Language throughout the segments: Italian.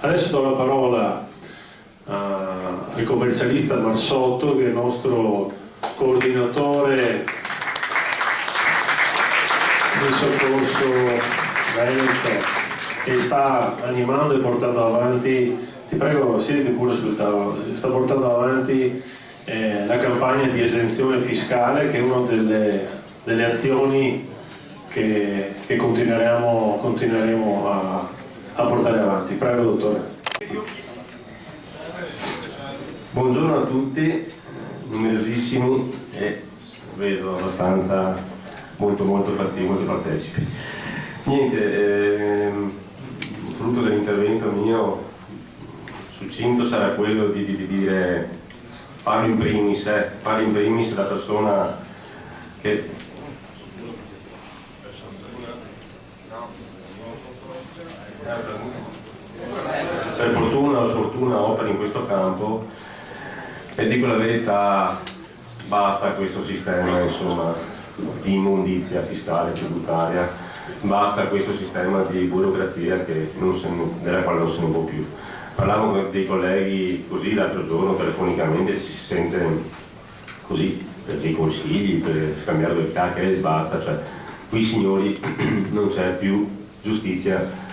Adesso do la parola al commercialista Marsotto, che è il nostro coordinatore del soccorso Veneto, che sta animando e portando avanti, ti prego siediti pure sul tavolo, sta portando avanti la campagna di esenzione fiscale, che è una delle azioni che continueremo a portare avanti. Prego dottore. Buongiorno a tutti, numerosissimi e vedo abbastanza molto fattivi, molto partecipi. Niente, frutto dell'intervento mio succinto sarà quello di dire, parlo in primis da persona che per fortuna o sfortuna opera in questo campo, e dico la verità, basta questo sistema, insomma, di immondizia fiscale, tributaria, basta questo sistema di burocrazia della quale non se ne può più. Parlavo con dei colleghi così l'altro giorno telefonicamente, ci si sente così per dei consigli, per scambiare due chiacchiere e basta, cioè qui signori non c'è più giustizia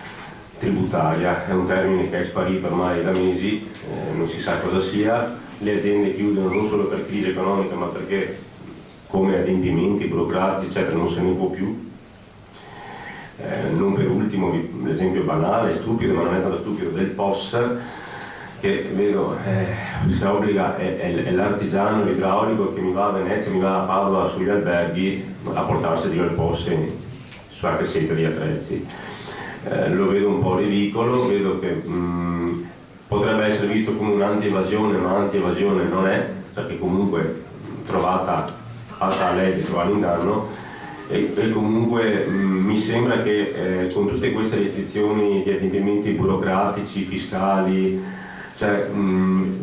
tributaria, è un termine che è sparito ormai da mesi, non si sa cosa sia, le aziende chiudono non solo per crisi economica ma perché come adempimenti burocratici eccetera non se ne può più. Non per ultimo l'esempio banale, stupido, ma non è tanto stupido, del POS, che vedo si obbliga, è l'artigiano, l'idraulico che mi va a Venezia, mi va a Padova sugli alberghi a portarsi il POS sulla cassetta di attrezzi. Lo vedo un po' ridicolo, vedo che potrebbe essere visto come un'anti-evasione, ma anti-evasione non è, perché comunque fatta a legge, trovata in danno, e comunque mi sembra che con tutte queste restrizioni di adempimenti burocratici, fiscali, cioè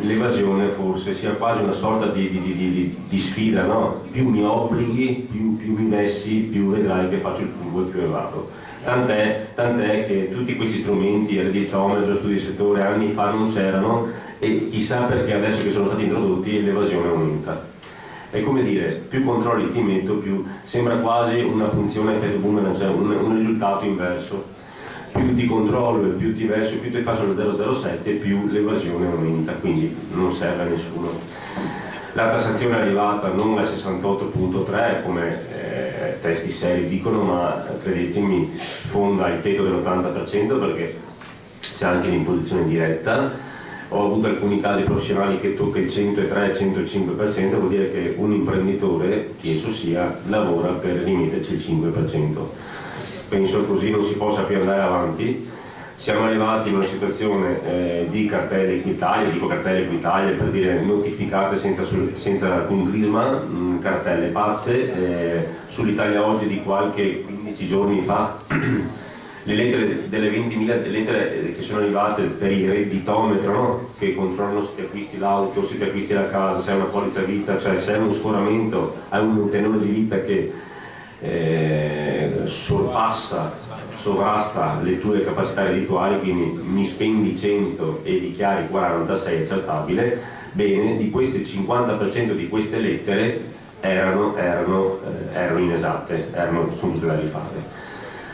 l'evasione forse sia quasi una sorta di sfida, no? Più mi obblighi, più mi messi, più vedrai che faccio il furbo e più evado. Tant'è che tutti questi strumenti, redditometro, studi di settore, anni fa non c'erano, e chissà perché adesso che sono stati introdotti l'evasione aumenta. È come dire, più controlli ti metto, più sembra quasi una funzione effetto boomerang, cioè un risultato inverso. Più ti controllo e più ti verso, più ti faccio lo 007, più l'evasione aumenta, quindi non serve a nessuno. La tassazione è arrivata non al 68,3 come testi seri dicono, ma credetemi sfonda il tetto dell'80% perché c'è anche l'imposizione diretta. Ho avuto alcuni casi professionali che tocca il 103-105%, vuol dire che un imprenditore, chi esso sia, lavora per rimetterci il 5%. Penso così non si possa più andare avanti. Siamo arrivati in una situazione di cartelle Equitalia, dico cartelle Equitalia per dire notificate senza alcun crisma, cartelle pazze. Sull'Italia Oggi di qualche 15 giorni fa le lettere delle 20.000 lettere che sono arrivate per il redditometro, no? Che controllano se ti acquisti l'auto, se ti acquisti la casa, se hai una polizza vita, cioè se hai uno sforamento, hai un tenore di vita che sovrasta le tue capacità reddituali, quindi mi spendi 100 e dichiari 40, sei accettabile. Bene, di queste il 50% di queste lettere erano inesatte, sono tutte da rifare.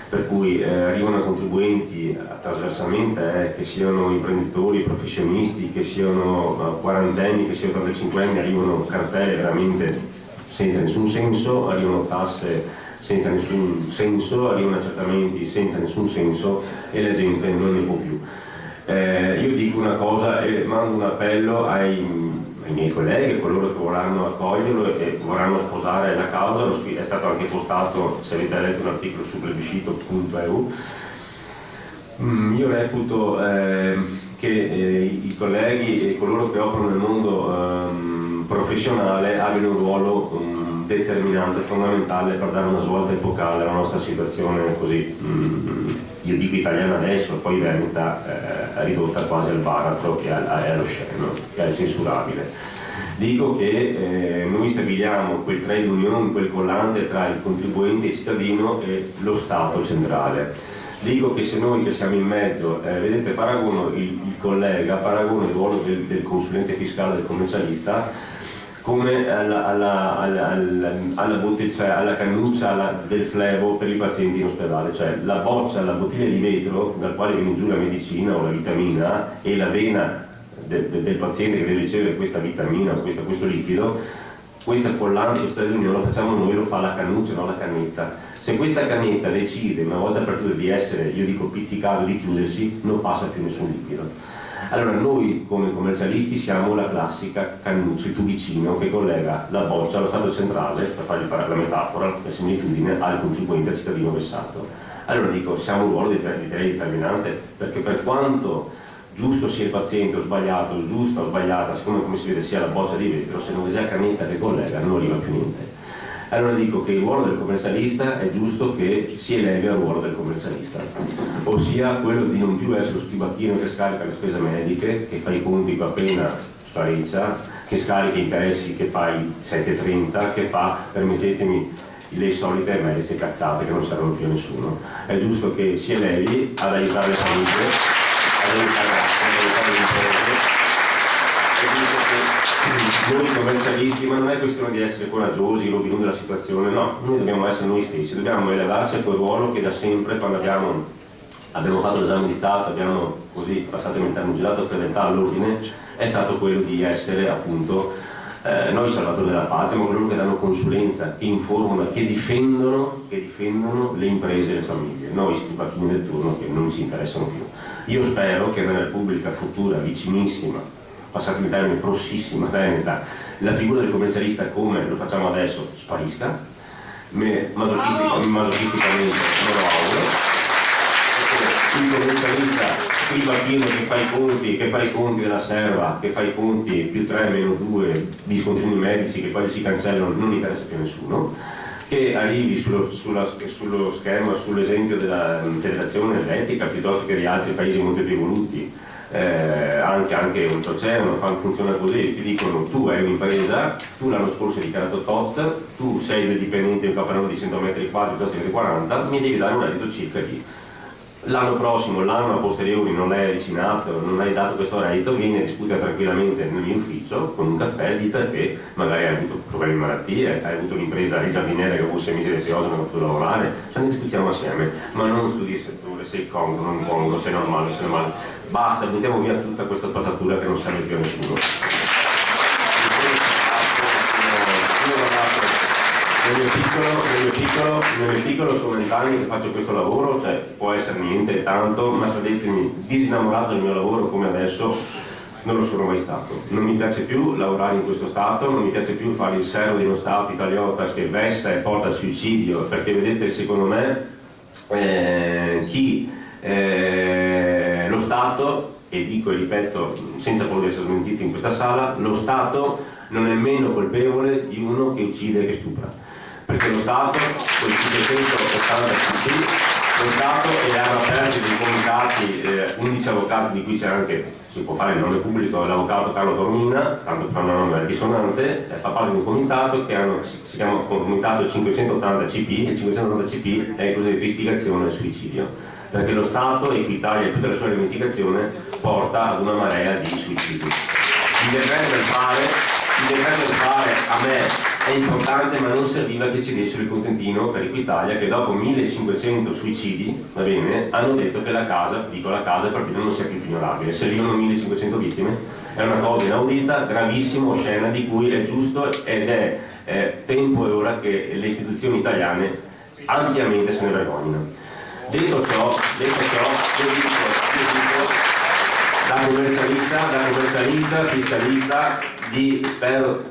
Per cui arrivano contribuenti trasversalmente, che siano imprenditori, professionisti, che siano quarantenni, che siano 35 anni, arrivano cartelle veramente senza nessun senso, arrivano tasse senza nessun senso, arrivano accertamenti senza nessun senso e la gente non ne può più. Io dico una cosa e mando un appello ai miei colleghi, a coloro che vorranno accoglierlo e vorranno sposare la causa. È stato anche postato, se avete letto, un articolo su plebiscito.eu. Io reputo che i colleghi e coloro che operano nel mondo professionale abbiano un ruolo determinante, fondamentale per dare una svolta epocale alla nostra situazione così, io dico italiana adesso, poi veneta ridotta quasi al baratro e allo sceno, che è censurabile. Dico che noi stabiliamo quel trade union, quel collante tra il contribuente, il cittadino e lo Stato centrale. Dico che se noi che siamo in mezzo, vedete, paragono il collega, paragono il ruolo del consulente fiscale, del commercialista, come alla cannuccia del flebo per i pazienti in ospedale, cioè la bottiglia di vetro dal quale viene giù la medicina o la vitamina e la vena del paziente che deve ricevere questa vitamina o questo liquido, questa collante, questo non lo facciamo noi, lo fa la cannuccia, non la cannetta. Se questa cannetta decide una volta per tutte di essere, io dico pizzicato, di chiudersi, non passa più nessun liquido. Allora noi come commercialisti siamo la classica cannuccia, il tubicino che collega la boccia allo Stato centrale, per fargli la metafora, la similitudine, al contribuente, al cittadino vessato. Allora dico, siamo un ruolo determinante, perché per quanto giusto sia il paziente o sbagliato, giusta o sbagliata, siccome come si vede sia la boccia di vetro, se non c'è la cannetta che collega non arriva più niente. Allora dico che il ruolo del commercialista è giusto che si elevi al ruolo del commercialista, ossia quello di non più essere lo schibacchino che scarica le spese mediche, che fa i conti appena sparisce, che scarica i interessi, che fa i 7,30, che fa, permettetemi, le solite mediche cazzate che non servono più a nessuno. È giusto che si elevi ad aiutare le famiglie, ad aiutare le imprese. Noi commercialisti, ma non è questione di essere coraggiosi, Robin Hood della situazione, no, noi dobbiamo essere noi stessi, dobbiamo elevarci a quel ruolo che da sempre, quando abbiamo fatto l'esame di Stato, abbiamo così, passatemi il termine girato, fedeltà all'ordine, è stato quello di essere appunto noi salvatori della patria, ma coloro che danno consulenza, che informano, che difendono le imprese e le famiglie, noi schibacchini del turno che non ci interessano più. Io spero che nella Repubblica futura, vicinissima, passatemi il termine, prossima, veneta, la figura del commercialista come lo facciamo adesso sparisca, masochisticamente non lo auguro, il commercialista schibacchino che fa i conti della serva, che fa i conti più 3 meno 2 di scontrini medici che quasi si cancellano, non interessa più a nessuno, che arrivi sullo schema, sull'esempio della federazione elvetica piuttosto che di altri paesi molto più evoluti, anche oltreoceano funziona così, ti dicono tu hai un'impresa, tu l'anno scorso hai dichiarato tot, tu sei del dipendente in capannone di 100 metri quadri piuttosto che di 40, mi devi dare un reddito circa di l'anno prossimo, l'anno a posteriori non l'hai avvicinato, non hai dato questo reddito, vieni a discutere tranquillamente nel mio ufficio con un caffè, di perché magari hai avuto problemi di malattie, hai avuto un'impresa di giardiniere che ha avuto 6 mesi di piosa, non ha potuto lavorare, ne discutiamo assieme, ma non studi il settore, sei congruo, non congruo, sei normale, sei normale. Basta, buttiamo via tutta questa spazzatura che non serve più a nessuno. Nel mio piccolo sono 20 anni che faccio questo lavoro, cioè può essere niente tanto, ma credetemi, disinnamorato del mio lavoro come adesso non lo sono mai stato. Non mi piace più lavorare in questo Stato, non mi piace più fare il servo di uno Stato italiano che vessa e porta al suicidio, perché vedete, secondo me lo Stato, e dico e ripeto senza paura di essere smentito in questa sala, lo Stato non è meno colpevole di uno che uccide e che stupra, perché lo Stato con i 580 CP, lo Stato e hanno aperto dei comitati, 11 avvocati di cui c'è anche, si può fare il nome pubblico, l'avvocato Carlo Tormina, tanto per fare un nome altisonante, fa parte di un comitato che si chiama Comitato 580 CP, e il 580 CP è il cosiddetto istigazione al suicidio, perché lo Stato, Equitalia e tutta la sua alimentazione porta ad una marea di suicidi. Il decreto del fare a me è importante, ma non serviva che ci dessero il contentino per Equitalia che dopo 1500 suicidi, va bene, hanno detto che la casa per dire non sia più pignorabile. Servivano 1500 vittime, è una cosa inaudita, gravissima, oscena, di cui è giusto ed è tempo e ora che le istituzioni italiane ampiamente se ne vergognino. Detto ciò, io dico da commercialista, fiscalista,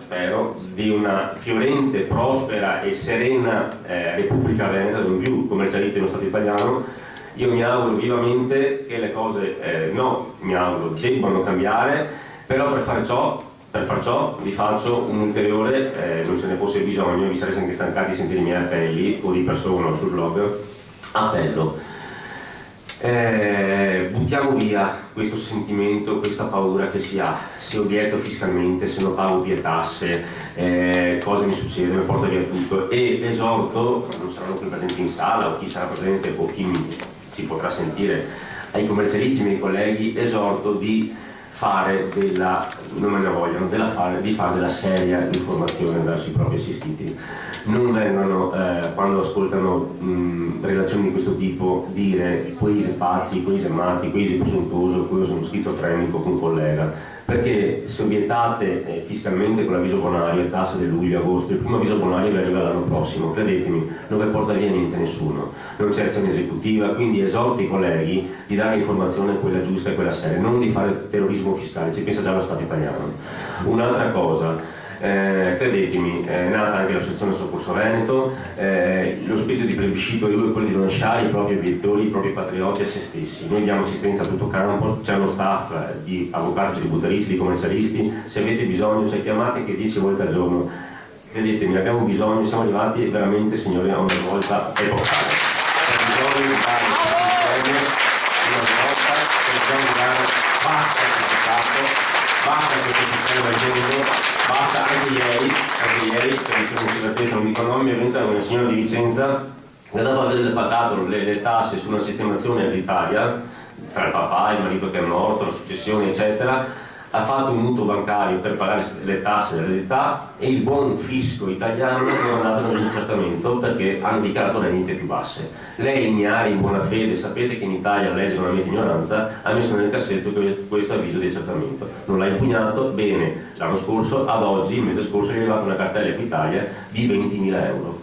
spero di una fiorente, prospera e serena Repubblica Veneta, non più commercialisti dello Stato italiano. Io mi auguro vivamente che le cose, debbano cambiare, però per far ciò vi faccio un ulteriore, non ce ne fosse bisogno, vi sarete anche stancati di sentire i miei appelli o di persona o sul blog, appello. Buttiamo via questo sentimento, questa paura che si ha, se obietto fiscalmente, se non pago più tasse, cosa mi succede, mi porta via tutto, e esorto, non saranno qui presenti in sala o chi sarà presente o chi ci potrà sentire, ai commercialisti, miei colleghi, esorto di fare non me ne vogliono, di fare della seria informazione verso i propri assistiti. Non vengono, quando ascoltano relazioni di questo tipo, dire questo pazzi, questo matti, questo presuntuoso, questo sono schizofrenico con un collega. Perché se obiettate fiscalmente con l'avviso bonario e tasse del luglio e agosto, il primo avviso bonario vi arriva l'anno prossimo, credetemi, non vi porta via niente nessuno, non c'è azione esecutiva, quindi esorto i colleghi di dare informazione quella giusta e quella seria, non di fare terrorismo fiscale, ci pensa già lo Stato italiano. Un'altra cosa, credetemi, è nata anche l'associazione Soccorso Veneto, lo spirito di plebiscito è quello di lasciare i propri obiettori, i propri patrioti a se stessi. Noi diamo assistenza a tutto campo, c'è uno staff di avvocati, di butteristi, di commercialisti, se avete bisogno ci chiamate che 10 volte al giorno, credetemi, abbiamo bisogno, siamo arrivati veramente, signori, a una volta epocale. C'è bisogno di dare una volta, c'è bisogno di dare basta a questo Stato, basta a questo sistema del genere. Basta, anche ieri, per un'osservazione, non dico nomi, è venuta una signora di Vicenza che dopo aver pagato le tasse su una sistemazione ereditaria, tra il papà, il marito che è morto, la successione, eccetera, ha fatto un mutuo bancario per pagare le tasse dell'eredità e il buon fisco italiano non è andato nell'accertamento perché hanno dichiarato rendite più basse. Lei, ignari, in buona fede, sapete che in Italia lei è una mia ignoranza, ha messo nel cassetto questo avviso di accertamento. Non l'ha impugnato, bene, l'anno scorso, ad oggi, il mese scorso, gli è arrivata una cartella Equitalia di 20.000 euro.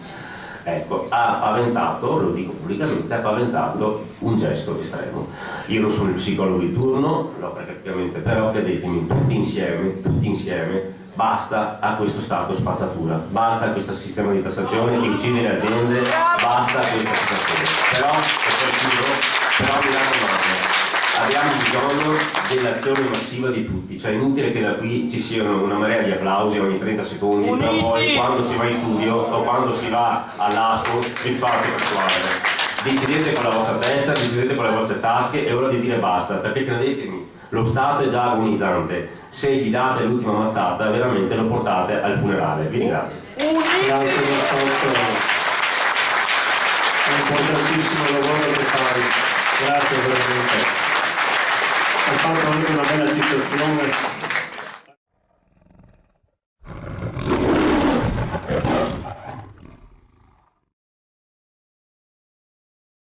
Ecco, ha paventato, lo dico pubblicamente, ha paventato un gesto estremo. Io non sono il psicologo di turno, no, praticamente, però credetemi, tutti insieme, basta a questo stato spazzatura, basta a questo sistema di tassazione che uccide le aziende, basta a questa situazione. Però mi raccomando, abbiamo bisogno dell'azione massiva di tutti, cioè è inutile che da qui ci siano una marea di applausi ogni 30 secondi, però poi quando si va in studio o quando si va all'ASCO vi fate persuadere. Decidete con la vostra testa, decidete con le vostre tasche, è ora di dire basta, perché credetemi, lo Stato è già agonizzante, se gli date l'ultima mazzata veramente lo portate al funerale. Vi ringrazio. Grazie, è un importantissimo lavoro che fai, grazie veramente. Ho fatto anche una bella citazione